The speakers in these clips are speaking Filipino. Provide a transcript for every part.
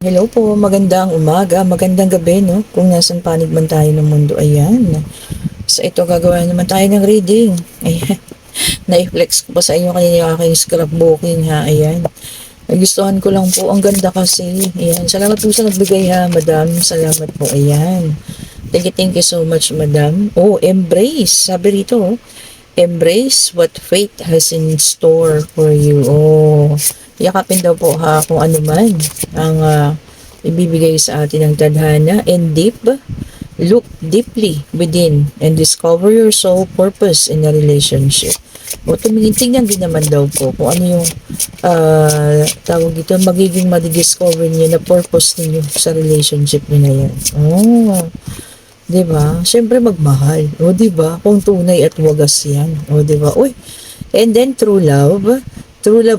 Hello po, magandang umaga, magandang gabi, no? Kung nasan panig man tayo ng mundo, ayan. Sa ito, gagawa naman tayo ng reading. Ayan. Na-flex ko pa sa inyo kanina yung aking scrapbooking, ha? Ayan. Nagustuhan ko lang po, ang ganda kasi. Ayan. Salamat po sa nagbigay, ha, madam. Salamat po, ayan. Thank you so much, madam. Oh, embrace. Sabi rito, oh. Embrace what fate has in store for you. Oh, yakapin daw po ha kung ano man ang ibibigay sa atin ng tadhana, and look deeply within and discover your soul purpose in a relationship. O tingnan din naman daw po kung ano yung tawag dito, magiging madidiscover niyo na purpose niyo sa relationship niyo na yan. Oh, 'di ba? Siyempre magmahal. O 'di ba? Kung tunay at wagas 'yan. O 'di ba? Uy. And then true love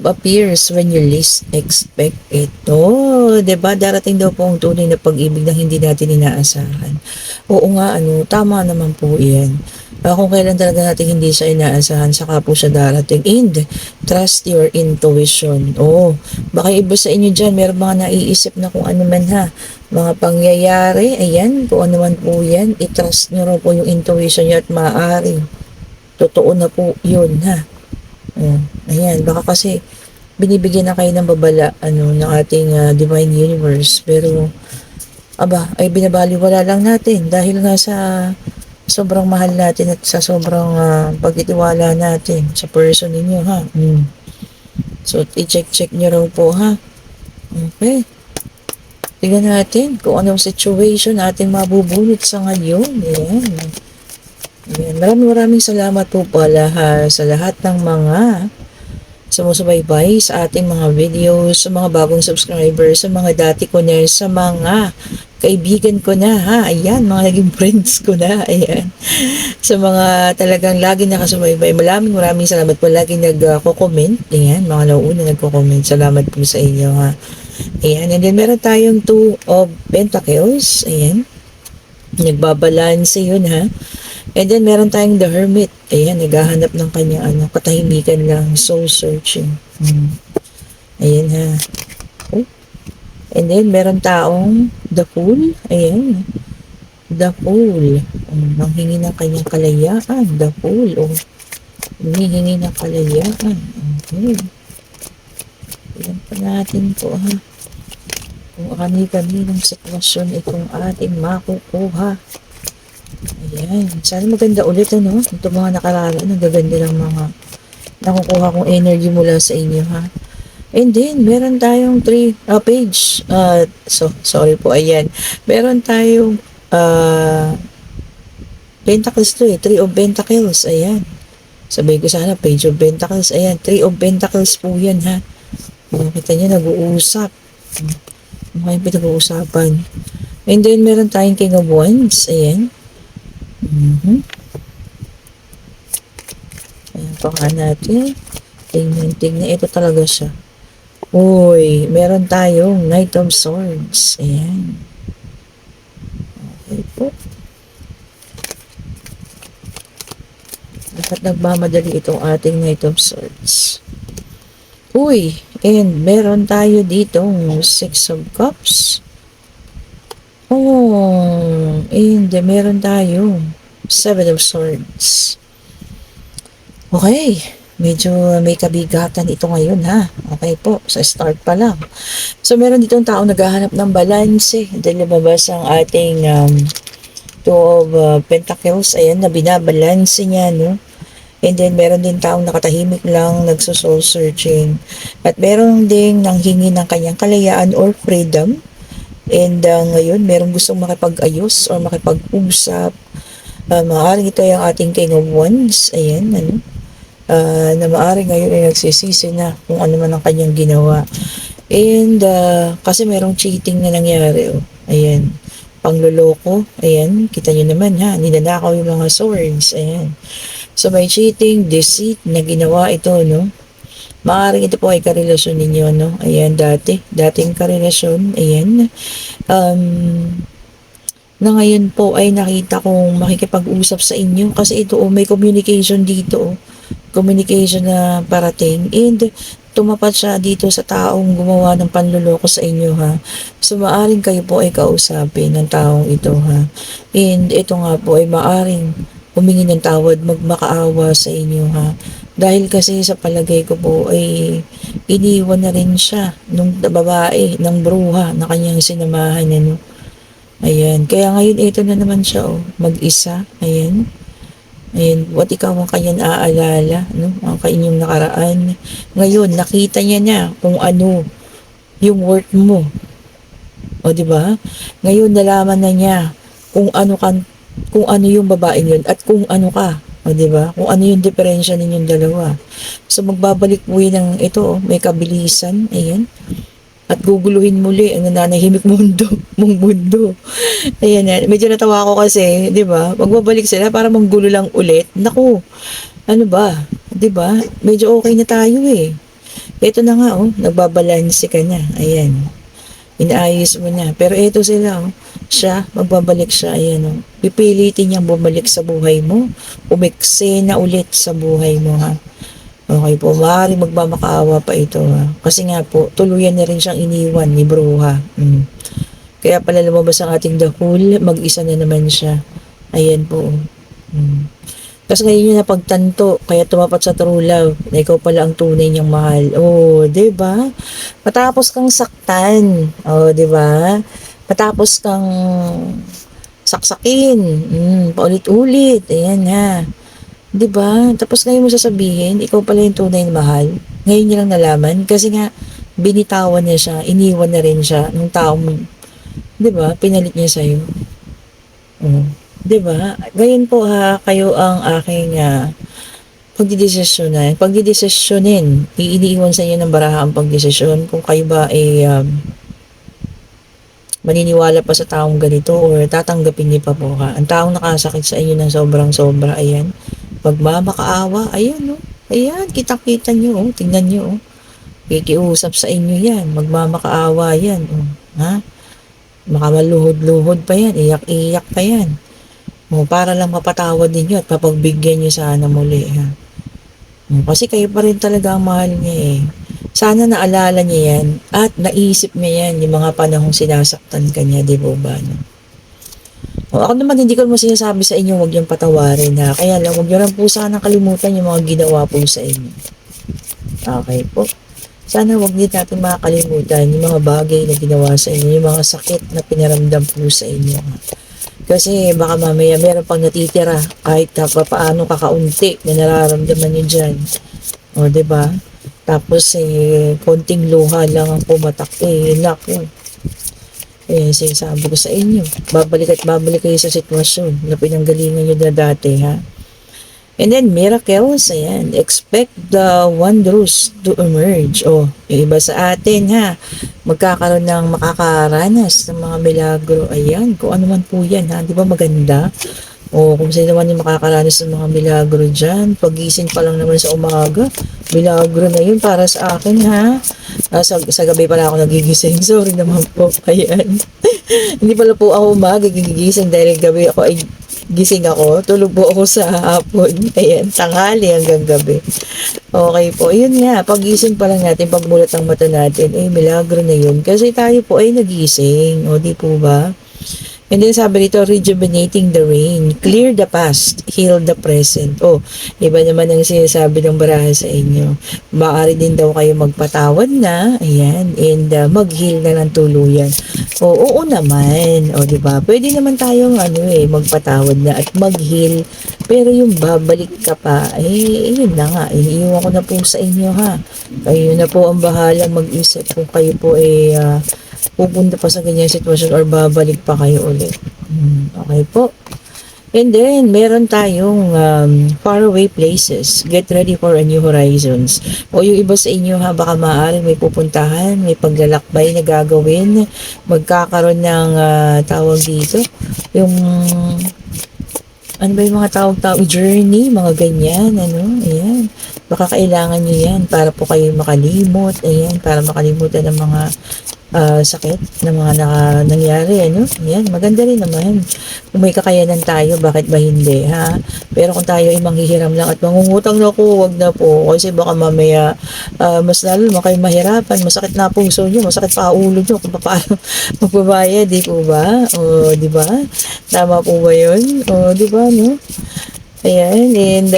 appears when you least expect it. Oh, 'di ba? Darating daw po ang tunay na pag-ibig na hindi natin inaasahan. Oo nga, tama naman po 'yan. Kung kailan talaga natin hindi siya inaasahan, saka po siya darating. And trust your intuition. Oh, baka iba sa inyo dyan, meron mga naiisip na kung ano man ha. Mga pangyayari, ayan, kung ano man po yan, i-trust nyo raw po yung intuition nyo at maaari. Totoo na po yun ha. Oh, ayan, baka kasi binibigyan na kayo ng babala ng ating divine universe. Pero, ay binabaliwala lang natin dahil nga sa sobrang mahal natin at sa sobrang pagtitiwala natin sa person ninyo ha. So, i-check nyo raw po ha. Okay. Tingnan natin kung anong situation ating mabubunot sa ngayon. Ayan. Ayan. Maraming salamat po pala ha, sa lahat ng mga sumusubaybay sa ating mga videos, sa mga bagong subscribers, sa mga dati ko na, sa mga kaibigan ko na ha, ayan, mga naging friends ko na, ayan. Sa mga talagang lagi nakasubaybay, maraming salamat po, lagi nagko-comment, ayan, mga nauna nagko-comment, salamat po sa inyo ha. Ayan, and then meron tayong 2 of Pentacles, ayan, nagbabalanse yun ha. And then, meron tayong the Hermit. Ayan, naghahanap ng kanyang katahimikan lang, soul searching. Ayan ha. Oh. And then, meron taong the Fool. Ayan. The Fool. Nanghingi ng kanyang kalayaan. The Fool. Oh. Hinihingi ng kalayaan. Okay. Ayan pa natin po ha. Kung kami ng sitwasyon itong ating makukuha. Ayan. Sana maganda ulit ito mga nakaraan. Ang gaganda ng mga nakukuha kong energy mula sa inyo ha. And then, meron tayong 3 page. Sorry po, ayan. Meron tayong Pentacles 3 of Pentacles. Ayan. Sabihin ko sana, Page of Pentacles. Ayan, 3 of Pentacles po yan ha. Kita nyo, nag-uusap. Mga pinag-uusapan. And then, meron tayong King of Wands. Ayan. Ayan pa nga natin. Tingnan. Ito talaga siya. Uy, meron tayong Knight of Swords. Ayan. Okay po. Bakit nagmamadali itong ating Knight of Swords? Uy, and meron tayo ditong 6 of Cups. Oh, and meron tayo 7 of Swords. Okay, medyo may kabigatan ito ngayon ha. Okay po, sa start pa lang. So, meron ditong taong naghahanap ng balanse. Dahil lumabas ang ating 2 of Pentacles. Ayan, na binabalanse niya, no? And then, meron din taong nakatahimik lang, nagsosoul searching. At meron ding nanghingi ng kanyang kalayaan or freedom. And ngayon, meron gustong makipag-ayos or makipag-usap. Maaaring ito yung ating King of Wands. Ayan, na maaaring ngayon ay nagsisisi na kung ano man ang kanyang ginawa. And kasi merong cheating na nangyari. Oh. Ayan, pangloloko. Ayan, kita nyo naman ha, ninanakaw yung mga swords. Ayan. So may cheating, deceit na ginawa ito, no? Maaaring ito po ay karelasyon ninyo, no? Ayan, dating karelasyon, ayan. Na ngayon po ay nakita kong makikipag-usap sa inyo kasi ito, may communication dito, communication na parating. And tumapat siya dito sa taong gumawa ng panluloko sa inyo ha. So maaring kayo po ay kausapin ng taong ito ha. And ito nga po ay maaring humingi ng tawad, magmakaawa sa inyo ha. Dahil kasi sa palagay ko po ay iniwan na rin siya nung babae, ng bruha na kanyang sinamahan ano. Ayan, kaya ngayon ito na naman siya oh, mag-isa. Ayan. And what ikaw ang kanyang aalala, no? Ang kanyang nakaraan. Ngayon, nakita niya na kung ano yung worth mo. O, di ba? Ngayon, nalaman na niya kung ano kung ano yung babaeng yun at kung ano ka. O, di ba? Kung ano yung diferensya ninyong dalawa. So, magbabalik po yun ng ito, may kabilisan. Ayan. At guguluhin muli ang nananahimik mong mundo. Ayan yan. Medyo natawa ako kasi, di ba? Magbabalik sila para manggulo lang ulit. Naku, ano ba? Di ba? Medyo okay na tayo eh. Ito na nga oh, nagbabalanse ka na. Ayan. Inaayos mo na. Pero ito sila oh. Siya, magbabalik siya. Ayan oh. Pipilitin niyang bumalik sa buhay mo. Umeksena ulit sa buhay mo ha. Okay po, maaaring magmamakaawa pa ito ha. Kasi nga po, tuluyan na rin siyang iniwan ni Bruha. Kaya pala lumabas ang ating dahul, mag-isa na naman siya. Ayan po. Tapos ngayon yung napagtanto, kaya tumapat sa true love, na ikaw pala ang tunay niyang mahal. Oh, di ba? Matapos kang saktan. Oh, di ba? Matapos kang saksakin. Paulit-ulit. Ayan ha. Diba? Tapos ngayon mo sasabihin, ikaw pala yung tunay na mahal. Ngayon niya lang nalaman kasi nga binitawan niya siya, iniwan na rin siya ng taong, diba? Pinalit niya sa'yo. Diba? Ngayon po ha, kayo ang aking pagdidesisyonin. Iniiwan sa inyo ng baraha ang pagdesisyon kung kayo ba ay maniniwala pa sa taong ganito or tatanggapin niyo pa po ha. Ang taong nakasakit sa inyo ng sobrang-sobra, ayan. Magmamakaawa, ayan no. Ayan, kitang-kita nyo, oh. Tingnan nyo, oh. Kikiusap sa inyo yan, magmamakaawa yan, oh. Ha? Makamaluhod-luhod pa yan, iyak-iyak pa yan. Oh, para lang mapatawad ninyo at papagbigyan nyo sana muli, ha? Oh, kasi kayo pa rin talaga ang mahal niya, eh. Sana naalala niya yan at naisip niya yan yung mga panahong sinasaktan ka niya, di ba ba, no? O, ako naman hindi ko mo sinasabi sa inyo huwag niyong patawarin ha. Kaya lang huwag niyo lang po sana kalimutan yung mga ginawa po sa inyo. Okay po. Sana huwag din natin makakalimutan yung mga bagay na ginawa sa inyo, yung mga sakit na pinaramdam po sa inyo ha. Kasi baka mamaya meron pang natitira kahit paano kakaunti na nararamdaman niyo dyan. O, diba? Tapos konting luha lang ang pumatak naku. Sinasabi ko sa inyo, babalik at babalik kayo sa sitwasyon na pinanggalingan nyo na dati, ha? And then, miracles, ayan, expect the wonders to emerge. O, yung iba sa atin, ha? Magkakaroon ng makakaranas ng mga milagro. Ayan, kung ano man po yan, ha? Di ba maganda? O, kung sino naman yung makakaranas ng mga milagro dyan, pagising pa lang naman sa umaga, milagro na yun para sa akin, ha? Sa gabi pala ako nagigising. Sorry naman po. Ayan. Hindi pala po ako umaga gigising dahil gabi ako ay gising ako. Tulog po ako sa hapon. Ayan. Tanghali hanggang gabi. Okay po. Yun nga. Pagising pa lang natin, pagmulat ang mata natin, milagro na yun. Kasi tayo po ay nagising. O, di po ba? And then sabi dito, rejuvenating the rain, clear the past, heal the present. Oh, iba naman ang sinasabi ng baraha sa inyo. Maaari din daw kayo magpatawad na, ayan, and mag-heal na ng tuluyan. Oo naman, o diba? Pwede naman tayong magpatawad na at mag-heal, pero yung babalik ka pa, yun na nga, iniiwan ko na po sa inyo ha. Kayo na po ang bahalang mag-isip kung kayo po pupunta pa sa ganyang sitwasyon or babalik pa kayo ulit. Okay po. And then, meron tayong faraway places. Get ready for a new horizons. O yung iba sa inyo ha, baka maaari may pupuntahan, may paglalakbay na gagawin, magkakaroon ng tawag dito, yung ano ba yung mga tawag-tawag, journey, mga ganyan, ayan. Baka kailangan nyo yan para po kayo makalimot, ayan, para makalimutan ng mga sakit na mga nangyari, ano? Yan, maganda rin naman. Kung may kakayanan tayo, bakit ba hindi, ha? Pero kung tayo ay manghihiram lang at mangungutang na ko, wag na po. Kasi baka mamaya, mas lalo naman kayo mahirapan. Masakit na puso nyo, masakit pa ulo nyo kung paano magbabayad, di po ba? O, di ba? Tama po ba yun? O, di ba, no? Ayan, and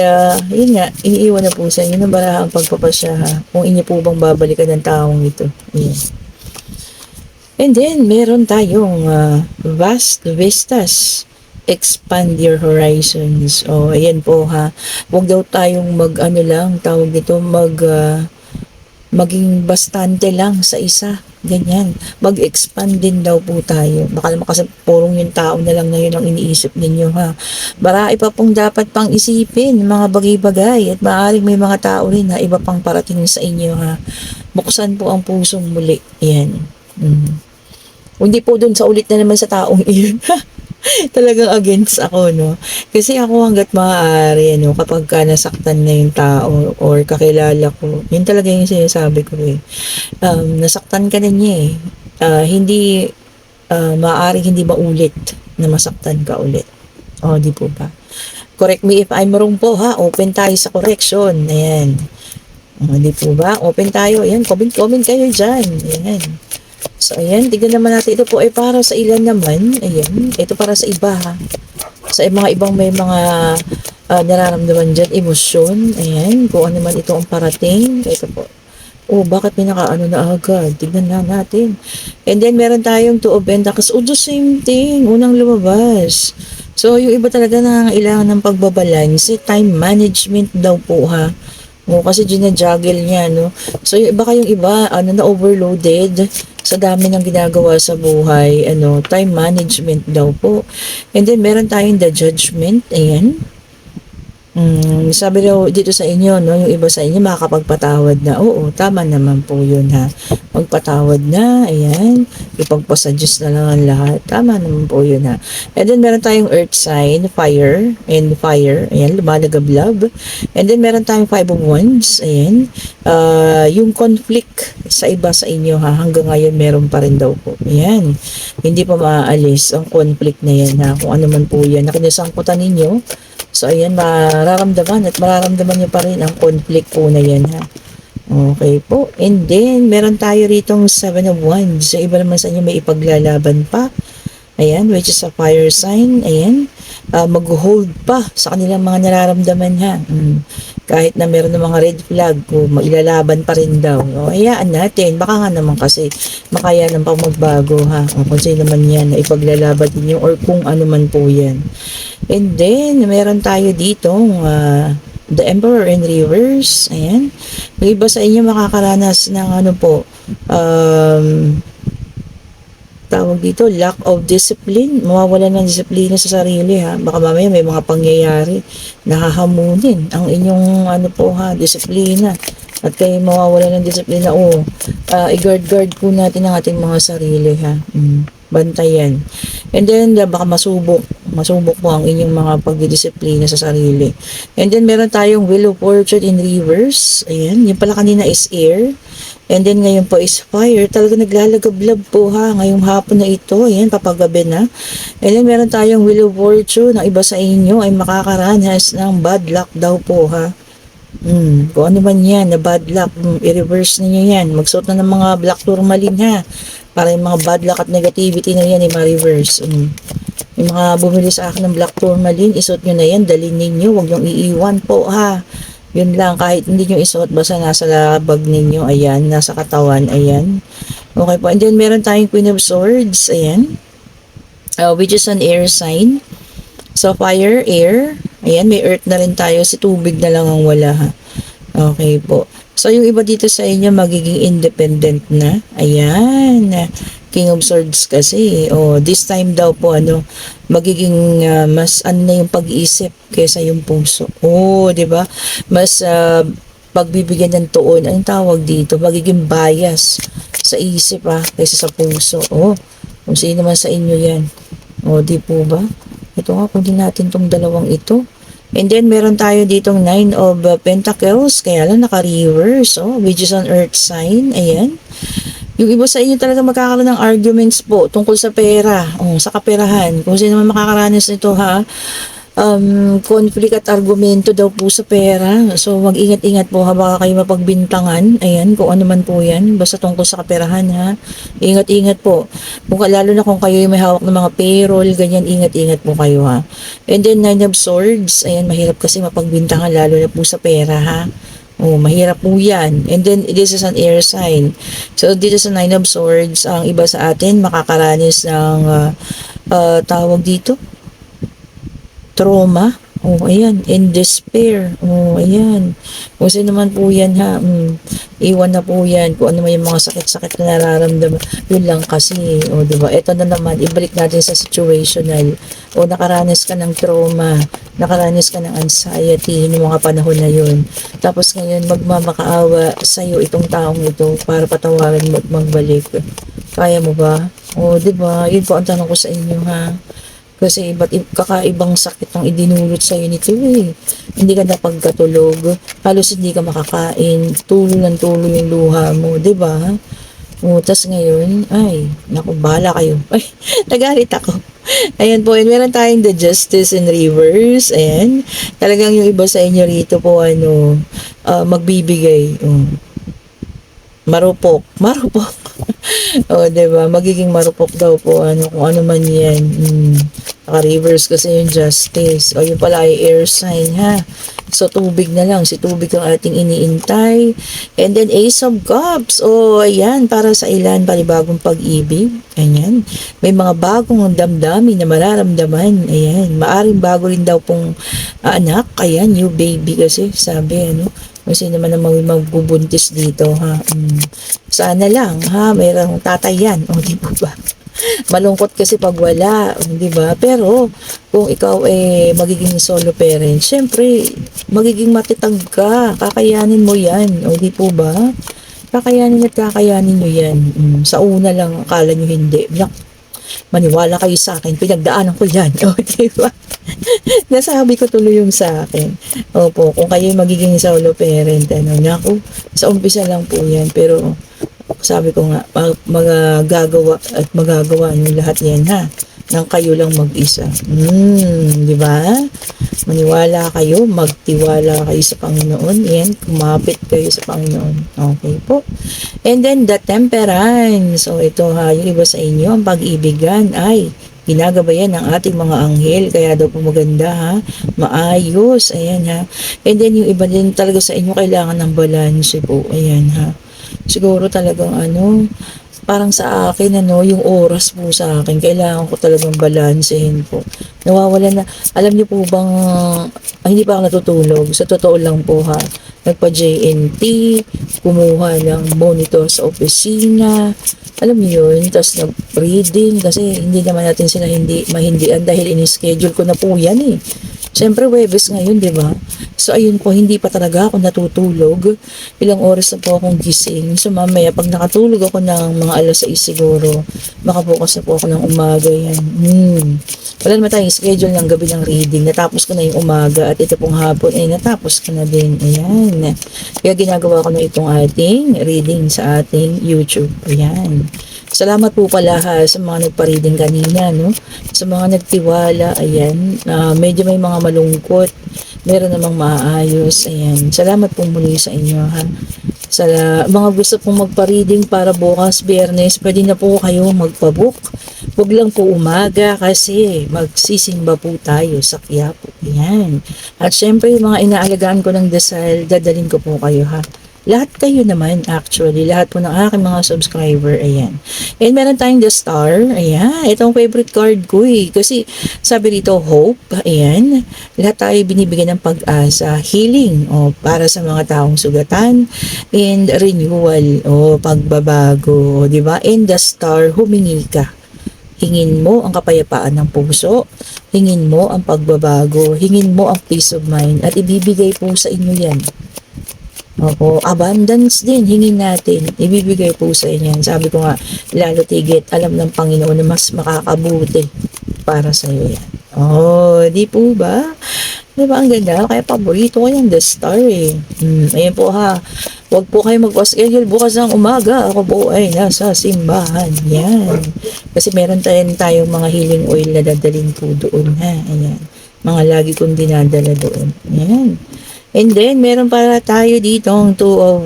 yun nga, iniiwan na po sa inyo ng barahang pagpapasya, ha? Kung inyo po bang babalikan ng taong ito. Ayan. And then, meron tayong vast vistas. Expand your horizons. O, ayan po, ha. Huwag daw tayong ano lang, tawag dito, maging bastante lang sa isa. Ganyan. Mag-expand din daw po tayo. Baka naman kasi purong yung tao na lang na yun ang iniisip ninyo, ha. Marami pa pong dapat pang isipin, mga bagay-bagay. At maaaring may mga tao rin na iba pang parating sa inyo, ha. Buksan po ang pusong muli. Yan. Hindi po dun sa ulit na naman sa taong iyon. Talagang against ako, no? Kasi ako hanggat maaari, ano, kapag ka nasaktan na yung tao or kakilala ko, yun talaga yung sinasabi ko, eh. Nasaktan ka na niya, eh. Hindi, maaaring hindi maulit na masaktan ka ulit. O, di po ba? Correct me if I'm wrong po, ha? Open tayo sa correction. Ayan. O, di po ba? Open tayo. Ayan, comment kayo dyan. Ayan. So, ayan, tignan naman natin. Ito po ay para sa ilan naman. Ayan, ito para sa iba, ha. Sa mga ibang may mga nararamdaman dyan, emosyon. Ayan, kung ano man ito ang parating. Ito po. Oh, bakit may nakaano na agad? Tignan na natin. And then, meron tayong Two of Pentacles. Oh, the same thing. Unang lumabas. So, yung iba talaga nangangailangan ng pagbabalance. Time management daw po, ha. O, kasi ginajuggle niya, no? So, yung iba kayong iba, na-overloaded sa dami ng ginagawa sa buhay, time management daw po. And then, meron tayong the judgment, ayan. Sabi daw dito sa inyo, no, yung iba sa inyo makakapagpatawad na. Oo, tama naman po yun, ha. Magpatawad na, ayan. Ipagpasa Diyos na lang ang lahat. Tama naman po yun, ha. And then meron tayong earth sign, fire, and fire. Ayan, lumalagablab. And then meron tayong 5 of wands, ayan. Yung conflict sa iba sa inyo, ha, hanggang ngayon meron pa rin daw po. Ayan. Hindi pa maaalis ang conflict na yan, ha. Kung ano man po yan, nakinasangkutan ninyo. So, ayan, mararamdaman nyo pa rin ang conflict po na yan, ha. Okay po. And then, meron tayo ritong 7 of wands. So, iba naman sa inyo may ipaglalaban pa. Ayan, which is a fire sign. Ayan. Mag-hold pa sa kanilang mga nararamdaman, ha. Kahit na meron ng mga red flag, mailalaban pa rin daw. O, hayaan natin. Baka nga naman kasi makayanan pang magbago, ha. O, kung sino naman yan na ipaglalaban ninyo or kung ano man po yan. And then, meron tayo dito, the Emperor in reverse. Ayan. May iba sa inyo makakaranas ng tawag dito, lack of discipline. Mawawala ng disiplina sa sarili, ha. Baka mamaya may mga pangyayari nakahamunin ang inyong disiplina. At kayo mawawala ng disiplina. I-guard po natin ang ating mga sarili, ha. Bantayan. And then, baka masubok po ang inyong mga pagdidisiplina sa sarili. And then, meron tayong Wheel of Fortune in reverse. Ayan. Yung pala kanina is air. And then, ngayon po is fire. Talaga naglalagablab po, ha. Ngayong hapon na ito. Ayan, papagabi na. And then, meron tayong Wheel of Fortune. Ang iba sa inyo ay makakaranas ng bad luck daw po, ha. Kung ano man yan, na bad luck, i-reverse ninyo yan. Magsuot na ng mga black tourmaline, ha. Para yung mga bad luck at negativity na yan, ma-reverse. Yung mga bumili sa akin ng black tourmaline, isuot nyo na yan, dalhin ninyo, huwag yung iiwan po, ha. Yun lang, kahit hindi nyo isuot, basta nasa labag ninyo, ayan, nasa katawan, ayan. Okay po, and then meron tayong Queen of Swords, ayan. Which is an air sign. So, fire, air, ayan, may earth na rin tayo, si tubig na lang ang wala, ha. Okay po. So, yung iba dito sa inyo, magiging independent na. Ayan. King of Swords kasi. This time daw po, magiging mas na yung pag-iisip kaysa yung puso. Di ba? Mas pagbibigyan ng tuon. Anong tawag dito? Magiging bias sa isip, kaysa sa puso. Kung sino man sa inyo yan. Di po ba? Ito nga, kundin natin tong dalawang ito. And then, meron tayo ditong 9 of Pentacles. Kaya lang, naka-reverse. Which is an earth sign. Ayan. Yung iba sa inyo talaga magkakaroon ng arguments po tungkol sa pera, sa kaperahan. Kung sino man makakaranas nito ha, conflict at argumento daw po sa pera. So, mag-ingat-ingat po ha, baka kayo mapagbintangan. Ayan, kung ano man po yan, basta tungkol sa kaperahan ha. Ingat-ingat po. Lalo na kung kayo may hawak ng mga payroll, ganyan, ingat-ingat po kayo ha. And then, Nine of Swords, ayan, mahirap kasi mapagbintangan, lalo na po sa pera ha. Mahirap po yan. And then, this is an air sign. So, dito sa Nine of Swords, ang iba sa atin makakaranas ng tawag dito, trauma. Ayan. In despair. Ayan. Kasi naman po yan ha. Iwan na po yan. Kung ano man yung mga sakit-sakit na nararamdaman. Yun lang kasi. Diba? Ito na naman. Ibalik natin sa situational. Nakaranas ka ng trauma. Nakaranas ka ng anxiety ng mga panahon na yun. Tapos ngayon, magmamakaawa sa'yo itong taong ito para patawarin mo at magbalik. Kaya mo ba? Diba? Yun po ang tanong ko sa inyo ha. Kasi kakaibang sakit ang idinulot sa'yo nito eh. Hindi ka napagkatulog. Halos hindi ka makakain. Tulo ng tulo yung luha mo. Diba? Tas ngayon, ay, naku, bahala kayo. Ay, nagalit ako. Ayan po, and meron tayong the justice in reverse. Ayan. Talagang yung iba sa inyo rito po, magbibigay. Marupok. Diba? Magiging marupok daw po, kung ano man yan. Naka-reverse kasi yung justice. Yung pala ay air sign, ha? So, tubig na lang. Si tubig ang ating iniintay. And then, Ace of Cups. Ayan, para sa ilan, panibagong pag-ibig. Ayan. May mga bagong damdamin na mararamdaman. Ayan. Maaring bago rin daw pong anak. Ayan, new baby kasi. Sabi, kasi naman ang magbubuntis dito, ha? Sana lang, ha? Mayroong tatay yan. Di po ba? Malungkot kasi pag wala, di ba? Pero, kung ikaw magiging solo parent, syempre, magiging matitag ka. Kakayanin mo yan. Di po ba? Kakayanin at kakayanin nyo yan. Sa una lang, akala nyo hindi. Maniwala kayo sa akin, pinagdaanan ko yan. Diba? Nasabi ko tuloy yung sa akin. Opo, kung kayo magiging solo parent, naku, sa umpisa lang po yan. Pero, sabi ko nga, magagawa at magagawa nyo lahat yan, ha? Nang kayo lang mag-isa. Di ba? Maniwala kayo, magtiwala kayo sa Panginoon. Yan, kumapit kayo sa Panginoon. Okay po. And then, the temperance. So, ito ha, yung iba sa inyo, ang pag-ibigan ay ginagabayan ng ating mga anghel. Kaya daw po maganda, ha? Maayos. Ayan, ha? And then, yung iba din talaga sa inyo, kailangan ng balance po. Ayan, ha? Siguro talagang parang sa akin, yung oras po sa akin, kailangan ko talagang balansehin po. Nawawala na, alam niyo po bang, hindi pa ako natutulog, sa totoo lang po ha, nagpa-JNT, kumuha ng monitor sa opisina, alam niyo yun, tapos nag-reading, kasi hindi naman natin sila mahindian dahil in-schedule ko na po yan eh. Siyempre, Webes ngayon, di ba? So, ayun po, hindi pa talaga ako natutulog. Ilang oras na po akong gising. So, mamaya, pag nakatulog ako ng mga alas 6 siguro, makabukas na po ako ng umaga yan. Wala naman tayong schedule ng gabi ng reading. Natapos ko na yung umaga at ito pong hapon, natapos ko na din. Ayan. Kaya ginagawa ko na itong ating reading sa ating YouTube. Ayan. Salamat po pala ha sa mga nagpa-reading kanina, no? Sa mga nagtiwala, ayan. Medyo may mga malungkot. Meron namang maayos, ayan. Salamat po muli sa inyo, ha? Sa mga gusto pong magpa-reading para bukas, Biyernes, pwede na po kayo magpa-book. Huwag lang po umaga kasi magsisimba po tayo sa Quiapo. Ayan. At syempre, yung mga inaalagaan ko ng dasal, dadalhin ko po kayo, ha? Lahat kayo naman, actually. Lahat po ng aking mga subscriber, ayan. And meron tayong the star, ayan. Itong favorite card ko eh. Kasi sabi dito, hope, ayan. Lahat tayo binibigyan ng pag-asa, healing, para sa mga taong sugatan, and renewal, pagbabago, di ba? And the star, humingi ka. Hingin mo ang kapayapaan ng puso, hingin mo ang pagbabago, hingin mo ang peace of mind, at ibibigay po sa inyo yan. Abundance din, hingin natin, ibibigay po sa inyo. Sabi ko nga, lalo tigit, alam ng Panginoon na mas makakabuti para sa iyo yan. Oh, di po ba? Di ba ang ganda? Kaya paborito ko yung The Star eh. Ayan po ha. Huwag po kayo mag-schedule bukas ng umaga. Ako po ay nasa simbahan. Yan. Kasi meron tayong mga healing oil na dadalhin po doon ha. Ayan. Mga lagi kong dinadala doon. Ayan. And then, meron para tayo ditong two of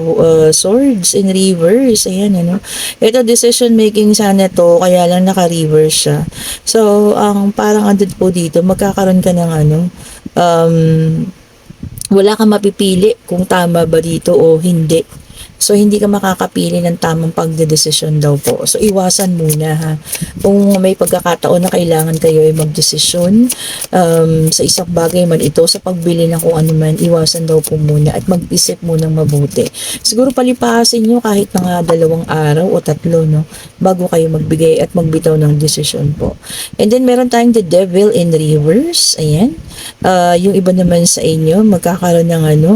swords in reverse. Ayan, ano. Ito, decision making sana to, kaya lang naka-reverse siya. So, ang parang andun po dito, magkakaroon ka ng ano, um, wala kang mapipili kung tama ba dito o hindi. So, hindi ka makakapili ng tamang pagdedesisyon daw po. So, iwasan muna ha. Kung may pagkakataon na kailangan kayo ay magdesisyon sa isang bagay man ito, sa pagbili ng kung ano man, iwasan daw po muna at mag-isip munang mabuti. Siguro palipasin nyo kahit mga 2 araw o 3, no? Bago kayo magbigay at magbitaw ng desisyon po. And then, meron tayong the devil in reverse. Ayan. Yung iba naman sa inyo, magkakaroon ng ano,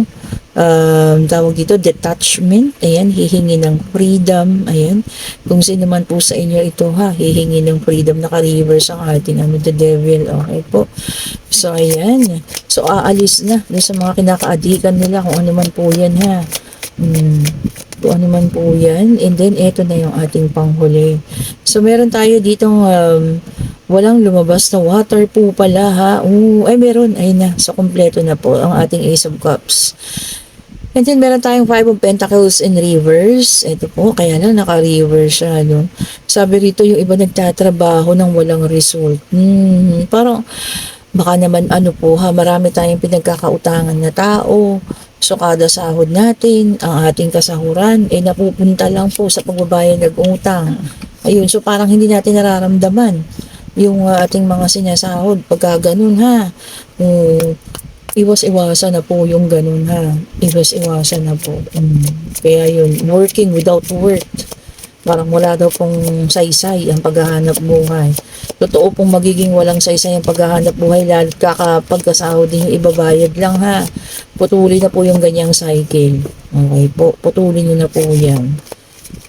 tawag dito, detachment. Ayan, hihingi ng freedom. Ayan, kung sino man po sa inyo ito ha, hihingi ng freedom. Naka-reverse ang ating ano, the devil. Okay po. So, ayan. So, aalis na dun sa mga kinakaadikan nila kung ano man po yan ha. Kung ano man po yan. And then, eto na yung ating panghuli. So, meron tayo ditong walang lumabas na water po pala ha. Ay meron. Ayun na. So, kompleto na po ang ating Ace of Cups. And then, meron tayong 5 of Pentacles in reverse. Ito po, kaya lang naka-reverse siya, no? Sabi rito, yung iba nagtatrabaho ng walang result. Parang, baka naman ano po ha, marami tayong pinagkakautangan na tao. So, kada sahod natin, ang ating kasahuran, napupunta lang po sa pagbabayad ng utang. Ayun, so parang hindi natin nararamdaman yung ating mga sinasahod. Pagka ganun ha, iwas-iwasan na po yung ganun ha. Iwas-iwasan na po. Kaya yun, working without worth. Parang wala daw pong saysay ang paghahanap buhay. Totoo pong magiging walang saysay ang paghahanap buhay lalo kakapagkasahod din yung ibabayad lang ha. Putulin na po yung ganyang cycle. Okay po, putulin nyo na po yan.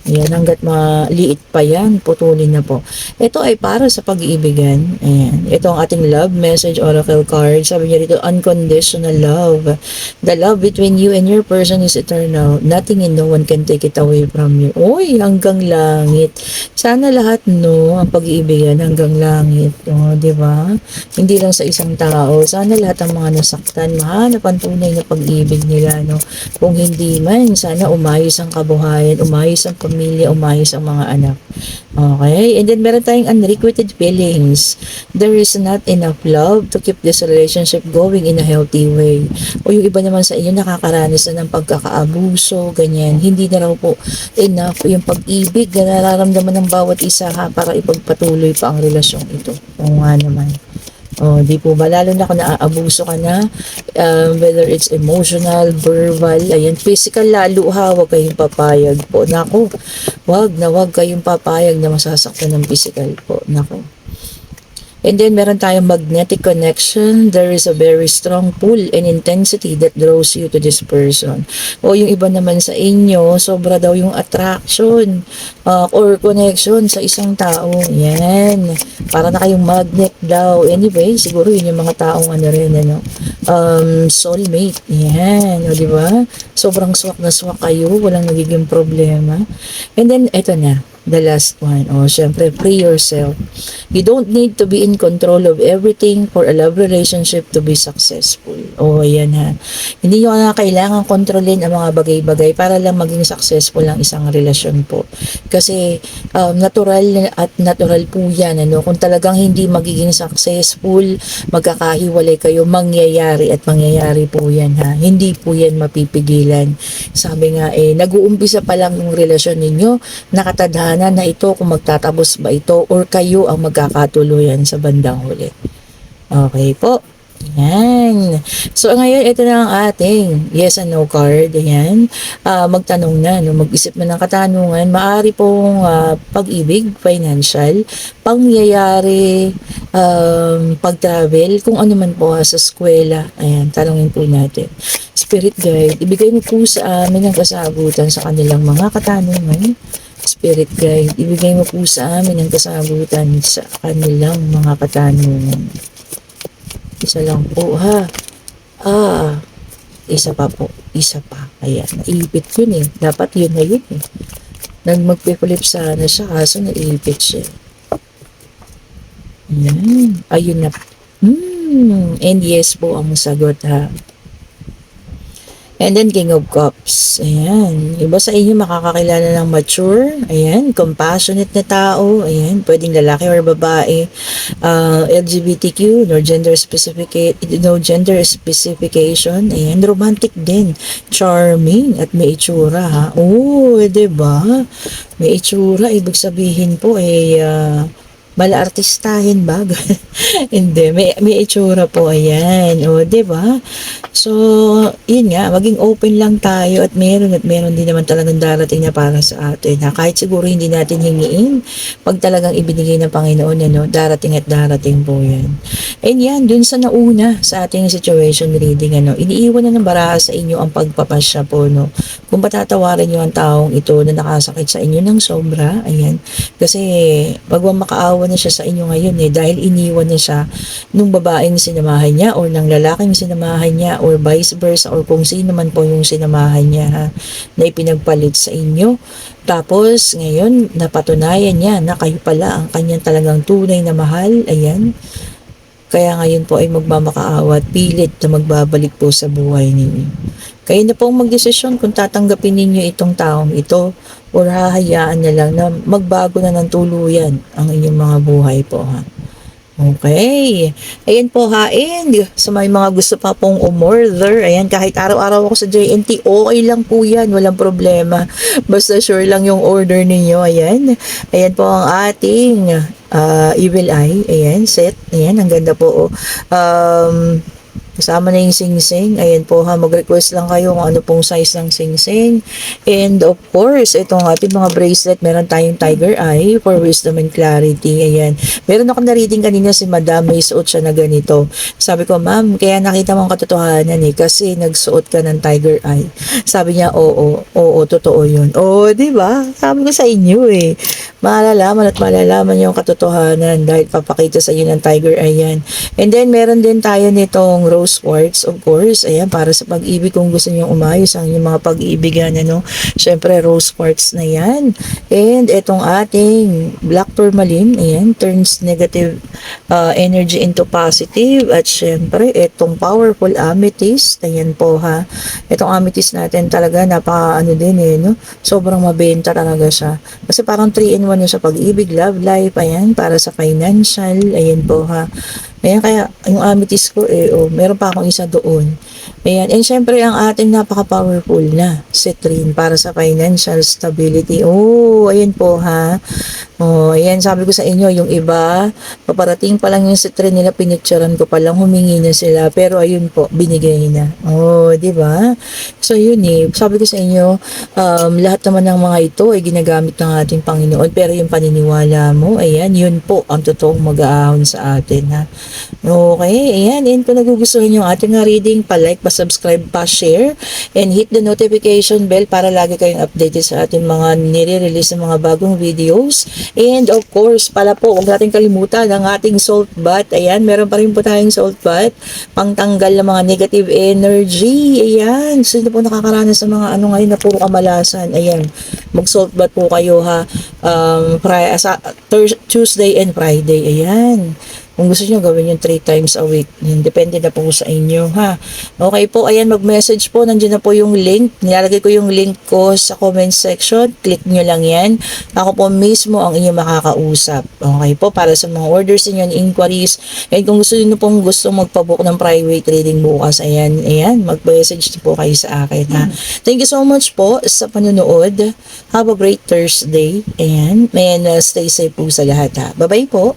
Ayan, hanggat maliit pa yan, putulin na po. Ito ay para sa pag-iibigan. Ayan. Ito ang ating love message oracle card. Sabi niya dito, unconditional love. The love between you and your person is eternal. Nothing and no one can take it away from you. Uy, hanggang langit. Sana lahat, no, ang pag-iibigan hanggang langit. O, di ba? Hindi lang sa isang tao. Sana lahat ang mga nasaktan, mahanap ang tunay na pag-ibig nila, no? Kung hindi man, sana umayos ang kabuhayan, umayos ang pamilya, umayos ang mga anak. Okay? And then meron tayong unrequited feelings. There is not enough love to keep this relationship going in a healthy way. O yung iba naman sa inyo nakakaranas na ng pagkakaabuso, ganyan. Hindi na raw po enough yung pag-ibig na nararamdaman ng bawat isa ha, para ipagpatuloy pa ang relasyong ito. O nga naman. O, di po ba? Lalo na kung naaabuso ka na, whether it's emotional, verbal, ayan, physical lalo ha, huwag kayong papayag po. Naku, wag kayong papayag na masasaktan ng physical po. Naku. And then, meron tayong magnetic connection. There is a very strong pull and intensity that draws you to this person. O yung iba naman sa inyo, sobra daw yung attraction or connection sa isang tao. Yan. Para na kayong magnet daw. Anyway, siguro yun yung mga taong ano rin, ano, soulmate. Yan. O, diba? Sobrang swak na swak kayo. Walang nagiging problema. And then, eto na. The last one. O, syempre, free yourself. You don't need to be in control of everything for a love relationship to be successful. O, ayan ha. Hindi nyo na kailangan kontrolin ang mga bagay-bagay para lang maging successful ang isang relasyon po. Kasi, natural at natural po yan. Ano? Kung talagang hindi magiging successful, magkakahiwalay kayo, mangyayari at mangyayari po yan ha. Hindi po yan mapipigilan. Sabi nga nag-uumpisa pa lang yung relasyon ninyo, nakatadhana na ito kung magtatapos ba ito or kayo ang magkakatuluyan sa bandang huli. Okay po. Ayan. So, ngayon, ito na ang ating yes and no card. Ayan. Magtanong na, no? Mag-isip na ng katanungan. Maaari pong pag-ibig, financial, pangyayari, pag-travel, kung ano man po sa eskwela. Ayan, tanongin po natin. Spirit guide, ibigay mo po sa amin ang kasagutan sa kanilang mga katanungan. Spirit guide, ibigay mo po sa amin ang kasagutan sa kanilang mga katanungan. Isa lang po ha. Isa pa po. Isa pa. Ayan, naipit yun eh. Dapat yun na yun eh. Magpipulip sana siya kaso naipit siya. Ayan. Ayun na. And yes po ang sagot ha. And then King of Cups. Ayan. Iba sa inyo makakakilala ng mature. Ayan. Compassionate na tao. Ayan. Pwedeng lalaki or babae. LGBTQ. No gender specification. Ayan. Romantic din. Charming. At may itsura ha. Oh, diba? May itsura. Ibig sabihin po mala-artistahin ba? Hindi, may itsura po, ayan. O, diba? So, yun nga, maging open lang tayo at meron din naman talagang darating na para sa atin. Ha? Kahit siguro hindi natin hingiin, pag talagang ibinigay ng Panginoon, darating at darating po yan. And yan, dun sa nauna sa ating situation reading, iniiwan na ng baraha sa inyo ang pagpapasya po, no? Kung patatawarin nyo ang taong ito na nakasakit sa inyo ng sobra, ayan. Kasi, makaawa na siya sa inyo ngayon dahil iniwan na siya nung babaeng sinamahan niya or ng lalaking sinamahan niya or vice versa or kung sino man po yung sinamahan niya ha, na ipinagpalit sa inyo. Tapos ngayon napatunayan niya na kayo pala ang kanyang talagang tunay na mahal. Ayan. Kaya ngayon po ay magmamakaawa at pilit na magbabalik po sa buhay ninyo. Kayo na pong magdesisyon kung tatanggapin ninyo itong taong ito or hahayaan na lang na magbago na ng tuluyan ang inyong mga buhay po ha. Okay. Ayan po ha. And sa may mga gusto pa pong umorder, ayan, kahit araw-araw ako sa JNT, okay lang po yan. Walang problema. Basta sure lang yung order ninyo. Ayan. Ayan po ang ating Evil Eye. Ayan, set. Ayan, ang ganda po. Kasama na yung sing-sing. Ayan po ha, mag-request lang kayo kung ano pong size ng sing-sing. And of course, itong ating mga bracelet, meron tayong Tiger Eye for wisdom and clarity. Ayan. Meron ako na-reading kanina si Madam, may suot siya na ganito. Sabi ko, ma'am, kaya nakita mong katotohanan kasi nagsuot ka ng Tiger Eye. Sabi niya, oo, totoo yun. Oo, diba? Sabi ko sa inyo malalaman at malalaman yung katotohanan dahil papakita sa inyo ng Tiger Eye yan. And then, meron din tayo nitong rose quartz, of course. Ayan, para sa pag-ibig kung gusto niyo umayos ang inyong mga pag-ibigan, Syempre, rose quartz na yan. And itong ating black tourmaline, ayan, turns negative energy into positive. At syempre, itong powerful amethyst, ayan po ha. Itong amethyst natin talaga, sobrang mabenta talaga siya. Kasi parang 3-in-1 na sa pag-ibig, love life, ayan, para sa financial, ayan po ha. Ayan, kaya yung amethyst ko, meron pa akong isa doon. Ayan, and syempre ang ating napaka-powerful na citrine para sa financial stability. Ayan po ha. Ayan, sabi ko sa inyo, yung iba, paparating pa lang yung citrine nila, pinicturean ko pa lang, humingi na sila. Pero ayun po, binigay na. Di ba? So yun sabi ko sa inyo, lahat naman ng mga ito ay ginagamit ng ating Panginoon. Pero yung paniniwala mo, ayan, yun po ang totoong mag-aahon sa atin ha. Okay, ayan, and kung nagugustuhan yung ating reading, pa-like, pa-subscribe, pa-share, and hit the notification bell para lagi kayong updated sa ating mga nire-release ng mga bagong videos. And of course, huwag natin kalimutan ang ating salt bath. Ayan, meron pa rin po tayong salt bath, pangtanggal ng mga negative energy. Ayan, sino po nakakaranas ng mga ngayon na puro kamalasan. Ayan, mag-salt bath po kayo ha, Tuesday and Friday. Ayan. Kung gusto nyo, gawin yung 3 times a week. Yan, depende na po sa inyo, ha? Okay po, ayan, mag-message po. Nandiyan na po yung link. Nilalagay ko yung link ko sa comment section. Click nyo lang yan. Ako po mismo ang inyong makakausap. Okay po, para sa mga orders niyo and inquiries. And kung gusto nyo pong magpabook ng private reading bukas, ayan, mag-message po kayo sa akin, ha? Thank you so much po sa panunood. Have a great Thursday. Ayan, stay safe po sa lahat, ha? Bye-bye po.